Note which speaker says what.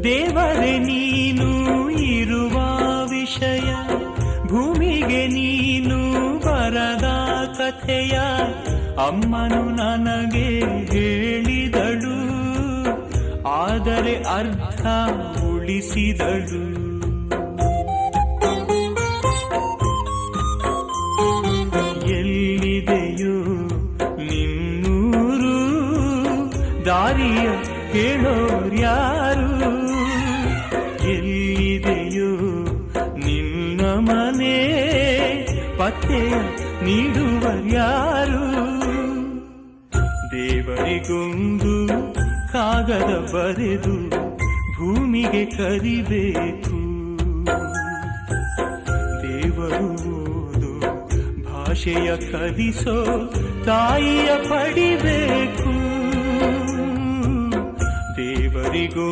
Speaker 1: ದೇವರೇ ನೀನು ಇರುವ ವಿಷಯ, ಭೂಮಿಗೆ ನೀನು ಬರದ ಕಥೆಯ ಅಮ್ಮನು ನನಗೆ ಹೇಳಿದಳು, ಆದರೆ ಅರ್ಥ ಉಳಿಸಿದಳು. ಎಲ್ಲಿದೆಯೋ ನಿನ್ನೂರು, ದಾರಿಯ ಹೇಳೋರ್ಯಾರು? ಎಲ್ಲಿದೆಯೋ ನಿನ್ನ ಮನೆ, ಪತ್ತೆಯ ನೀಡುವರ್ಯಾರು? ದೇವರಿಗೊಂದು ಕಾಗದ ಬರೆದು ಭೂಮಿಗೆ ಕರಿಬೇಕು, ದೇವರು ಓದು ಭಾಷೆಯ ಕಲಿಸೋ ತಾಯಿಯ ಪಡಿಬೇಕು. ದೇವರಿಗೂ